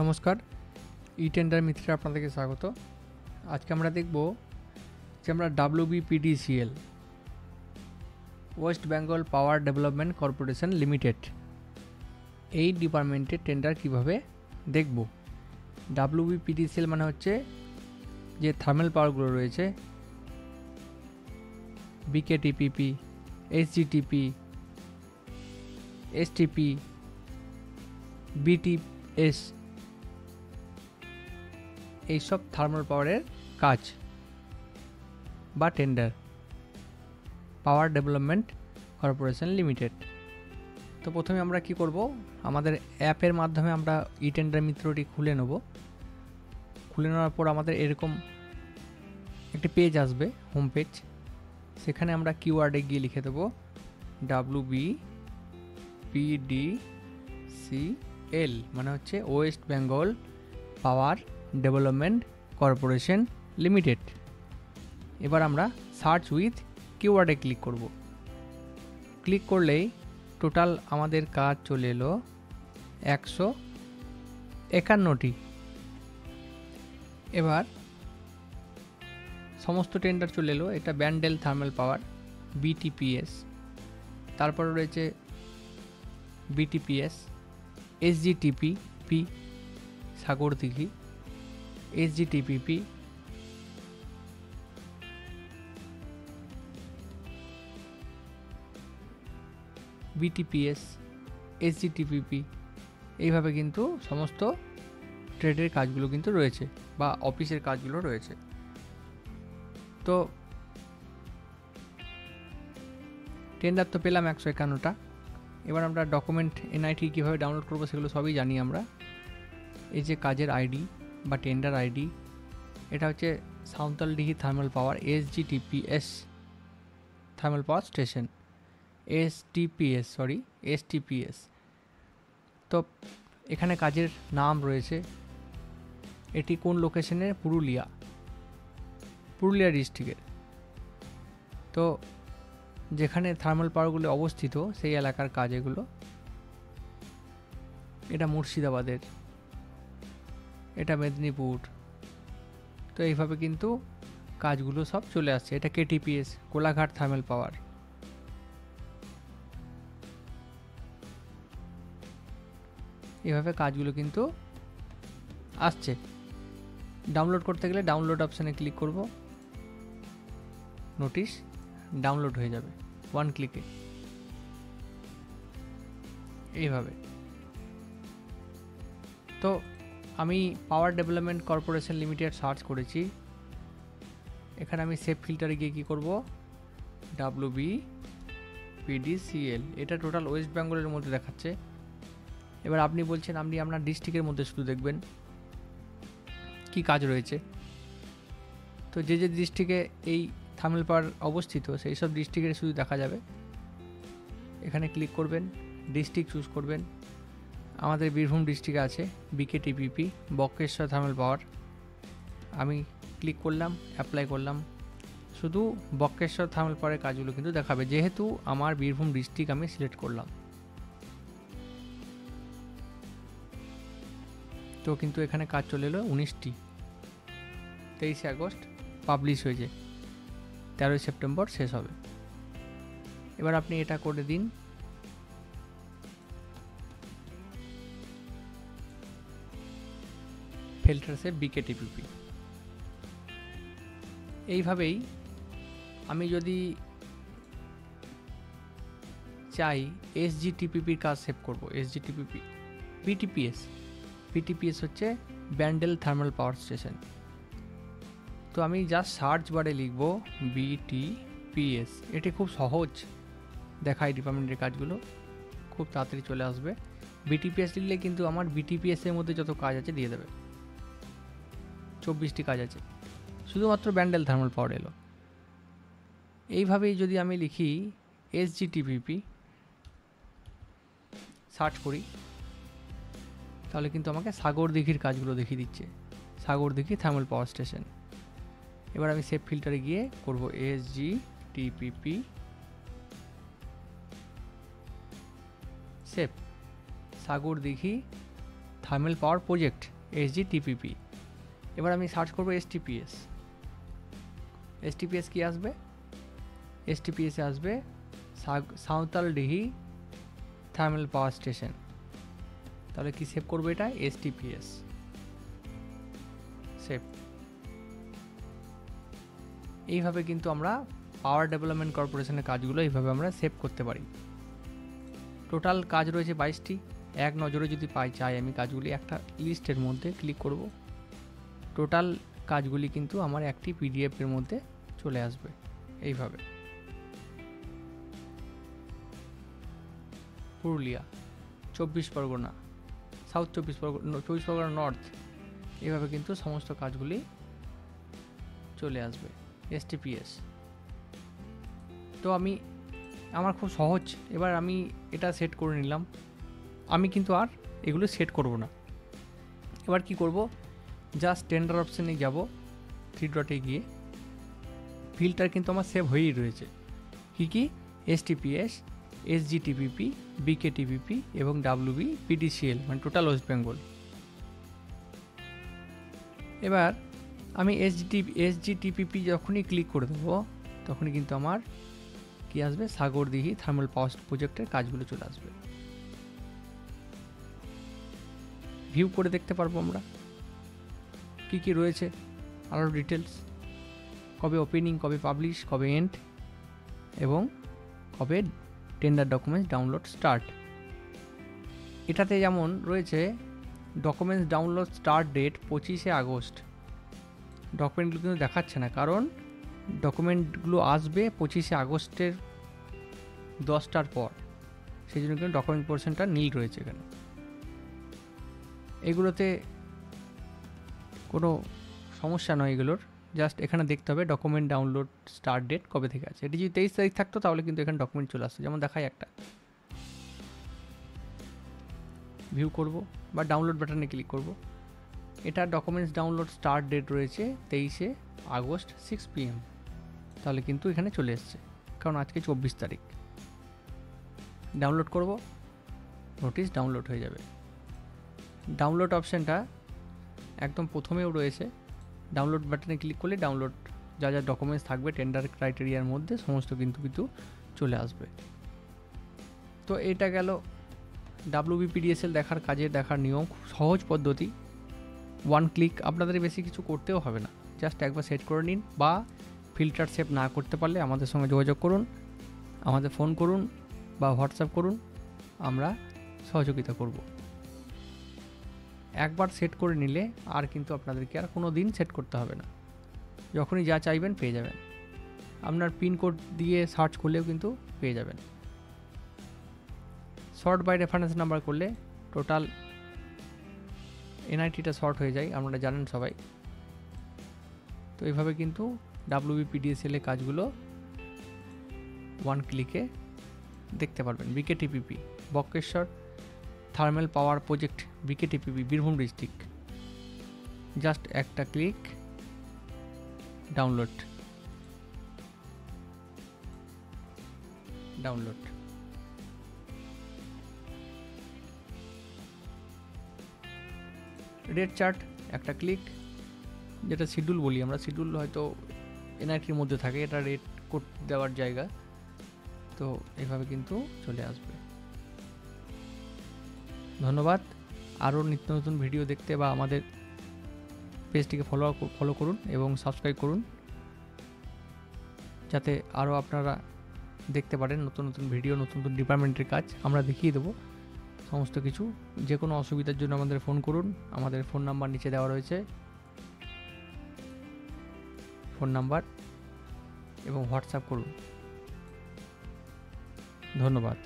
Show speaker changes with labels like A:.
A: নমস্কার, ই টেন্ডার মিত্রে আপনাদেরকে স্বাগত। আজকে আমরা দেখব যে আমরা WBPDCL West Bengal power development corporation limited এই ডিপার্টমেন্টের টেন্ডার কিভাবে দেখব। WBPDCL মানে হচ্ছে যে থার্মাল পাওয়ারগুলো রয়েছে, BKTPP, SGTP, STP, BTS, এইসব থার্মাল পাওয়ারের কাজ বা tender power development corporation limited. তো প্রথমে আমরা কি করব, আমাদের অ্যাপের মাধ্যমে আমরা ই টেন্ডার মিত্রটি খুলে নেব। খুলে নেওয়ার পর আমাদের এরকম একটি পেজ আসবে, হোম পেজ। সেখানে আমরা কিওয়ার্ডে গিয়ে লিখে দেবো WBPDCL, মানে হচ্ছে West Bengal power development corporation limited. এবার আমরা সার্চ উইথ কিওয়ার্ডে ক্লিক করব। ক্লিক করলেই টোটাল আমাদের কাজ চলে এলো 151টি। এবার সমস্ত টেন্ডার চলে এলো। এটা ব্যান্ডেল থার্মাল পাওয়ার BTPS, তারপরে রয়েছে BTPS, SGTPP Sagardighi, SGTPP, BTPS, SGTPP, এইভাবে কিন্তু সমস্ত ট্রেডের কাজগুলো কিন্তু রয়েছে বা অফিসের কাজগুলো রয়েছে। তো টেন্ডার তো পেলাম 151টা। এবার আমরা ডকুমেন্ট NIT কীভাবে ডাউনলোড করবো সেগুলো সবই জানি আমরা। এই যে কাজের আইডি বা টেন্ডার আইডি, এটা হচ্ছে Santaldih thermal power SGTPS thermal power station, STPS। তো এখানে কাজের নাম রয়েছে, এটি কোন লোকেশনের, পুরুলিয়া ডিস্ট্রিক্টের। তো যেখানে থার্মাল পাওয়ারগুলো অবস্থিত সেই এলাকার কাজ এগুলো। এটা মুর্শিদাবাদের, এটা মেদিনীপুর। তো এইভাবে কিন্তু কাজগুলো সব চলে আসছে। এটা KTPS, কোলাঘাট থার্মাল পাওয়ার। এভাবে কাজগুলো কিন্তু আসছে। ডাউনলোড করতে গেলে ডাউনলোড অপশানে ক্লিক করব, নোটিশ ডাউনলোড হয়ে যাবে 1 ক্লিকে। এইভাবে তো আমি power development corporation limited search করেছি। এখানে আমি সেভ ফিল্টারে গিয়ে কী করব, WBPDCL, এটা টোটাল ওয়েস্ট বেঙ্গলের মধ্যে দেখাচ্ছে। এবার আপনি বলছেন আপনি আপনার ডিস্ট্রিক্টের মধ্যে শুধু দেখবেন কি কাজ রয়েছে। তো যে ডিস্ট্রিক্টে এই থার্মাল পাওয়ার অবস্থিত সেই সব ডিস্ট্রিক্টে শুধু দেখা যাবে। এখানে ক্লিক করবেন, ডিস্ট্রিক্ট চুজ করবেন। আমাদের বীরভূম ডিস্ট্রিক্টে আছে BKTPP, বক্রেশ্বর থার্মাল পাওয়ার। আমি ক্লিক করলাম, অ্যাপ্লাই করলাম। শুধু বক্রেশ্বর থার্মাল পাওয়ারের কাজগুলো কিন্তু দেখাবে, যেহেতু আমার বীরভূম ডিস্ট্রিক্ট আমি সিলেক্ট করলাম। তো কিন্তু এখানে কাজ চলে এলো 19টি। 23শে আগস্ট পাবলিশ হয়েছে, 13ই সেপ্টেম্বর শেষ হবে। এবার আপনি এটা করে দিন। ফিল্টারসে BKTPP। এইভাবেই আমি যদি চাই SGTPPর কাজ সেভ করব, SGTPP, BTPS হচ্ছে ব্যান্ডেল থার্মাল পাওয়ার স্টেশন। তো আমি জাস্ট সার্চ বারে লিখব BTPS। এটি খুব সহজ দেখায়, ডিপার্টমেন্টের কাজগুলো খুব তাড়াতাড়ি চলে আসবে। BTPS লিখলে কিন্তু আমার BTPS এর মধ্যে যত কাজ আছে দিয়ে দেবে। 24টি কাজ আছে, শুধুমাত্র ব্যান্ডেল থার্মাল পাওয়ার এলো। এইভাবেই যদি আমি লিখি SGTPP, সার্চ করি, তাহলে কিন্তু আমাকে সাগরদিঘির কাজগুলো দেখিয়ে দিচ্ছে, সাগরদিঘি থার্মাল পাওয়ার স্টেশন। এবার আমি সেভ ফিল্টারে গিয়ে করব SGTPP save Sagardighi thermal power project SGTPP। এবার আমি সার্চ করব STPS। STPS কি আসবে? STPS এ আসবে সাঁওতালডিহি থার্মাল পাওয়ার স্টেশন। তাহলে কি সেভ করবো এটা? STPS save. এইভাবে কিন্তু আমরা পাওয়ার ডেভেলপমেন্ট কর্পোরেশনের কাজগুলো এইভাবে আমরা সেভ করতে পারি। টোটাল কাজ রয়েছে 22টি। এক নজরে যদি চাই আমি কাজগুলি একটা লিস্টের মধ্যে ক্লিক করব, টোটাল কাজগুলি কিন্তু আমার একটি PDF এর মধ্যে চলে আসবে এইভাবে। পুরুলিয়া, 24 পরগনা, সাউথ 24 পরগনা নর্থ, এইভাবে কিন্তু সমস্ত কাজগুলি চলে আসবে STPS। তো আমার খুব সহজ। এবার আমি এটা সেট করে নিলাম। আমি কিন্তু আর এগুলো সেট করব না। এবার কি করব? জাস্ট টেন্ডার অপশানে যাব, 3 ডটে গিয়ে ফিল্টার কিন্তু আমার সেভ হয়েই রয়েছে। কি STPS, SGTPP, BKTPP এবং WB PDCL, মানে টোটাল ওয়েস্ট বেঙ্গল। এবার আমি SGTPP যখনই ক্লিক করে দেবো তখনই কিন্তু আমার কি আসবে? সাগরদিঘি থার্মাল পাওয়ার প্রজেক্টের কাজগুলো চলে আসবে। ভিউ করে দেখতে পারবো আমরা কি রয়েছে, আরও ডিটেলস, কবে ওপেনিং, কবে পাবলিশ, কবে এন্ড এবং কবে টেন্ডার ডকুমেন্টস ডাউনলোড স্টার্ট। এটাতে যেমন রয়েছে ডকুমেন্টস ডাউনলোড স্টার্ট ডেট 25শে আগস্ট। ডকুমেন্টগুলো কিন্তু দেখাচ্ছে না, কারণ ডকুমেন্টগুলো আসবে 25শে আগস্টের 10টার পর, সেই জন্য কিন্তু ডকুমেন্ট পোর্শনটা নীল রয়েছে এখানে। এগুলোতে কোনো সমস্যা নয় এগুলোর, জাস্ট এখানে দেখতে হবে ডকুমেন্ট ডাউনলোড স্টার্ট ডেট কবে থেকে আছে। এটি যদি 23 তারিখ থাকতো তাহলে কিন্তু এখানে ডকুমেন্ট চলে আসতো, যেমন দেখায় একটা। ভিউ করব বা ডাউনলোড বাটনে ক্লিক করব। এটা ডকুমেন্টস ডাউনলোড স্টার্ট ডেট রয়েছে 23শে আগস্ট 6 PM। তাহলে কিন্তু এখানে চলে এসছে, কারণ আজকে 24 তারিখ। ডাউনলোড করব, নোটিশ ডাউনলোড হয়ে যাবে। ডাউনলোড অপশানটা একদম প্রথমেও রয়েছে। ডাউনলোড বাটনে ক্লিক করলে ডাউনলোড যা ডকুমেন্টস থাকবে টেন্ডার ক্রাইটেরিয়ার মধ্যে সমস্ত কিন্তু চলে আসবে। তো এটা গেল WB PDCL দেখার নিয়ম। খুব সহজ পদ্ধতি, 1 ক্লিক। আপনাদের বেশি কিছু করতেও হবে না, জাস্ট একবার সেট করে নিন, বা ফিল্টার সেভ না করতে পারলে আমাদের সঙ্গে যোগাযোগ করুন, আমাদের ফোন করুন বা হোয়াটসঅ্যাপ করুন, আমরা সহযোগিতা করব। একবার সেট করে নিলে আর কিন্তু আপনাদেরকে আর কোনো দিন সেট করতে হবে না। যখনই যা চাইবেন পেয়ে যাবেন। আপনার পিনকোড দিয়ে সার্চ করলেও কিন্তু পেয়ে যাবেন। শর্ট বাই রেফারেন্স নাম্বার করলে টোটাল NITটা শর্ট হয়ে যায়, আপনারা জানেন সবাই। তো এইভাবে কিন্তু WB PDCL এর কাজগুলো 1 ক্লিকে দেখতে পারবেন। BKTPP Bakreshwar thermal power project, BKTPP Birbhum district. Just একটা ক্লিক, ডাউনলোড। রেড চার্ট একটা ক্লিক, যেটা শিডিউল বলি আমরা, শিডিউল হয়তো NITর মধ্যে থাকে, এটা রেড কোড দেওয়ার জায়গা। তো এইভাবে কিন্তু চলে আসবে। ধন্যবাদ। আরও নিত্য নতুন ভিডিও দেখতে বা আমাদের পেজটিকে ফলো করুন এবং সাবস্ক্রাইব করুন, যাতে আরও আপনারা দেখতে পারেন নতুন নতুন ভিডিও, নতুন নতুন ডিপার্টমেন্টের কাজ আমরা দেখিয়ে দেবো সমস্ত কিছু। যে কোনো অসুবিধার জন্য আমাদের ফোন করুন, আমাদের ফোন নাম্বার নিচে দেওয়া রয়েছে, ফোন নাম্বার, এবং হোয়াটসঅ্যাপ করুন। ধন্যবাদ।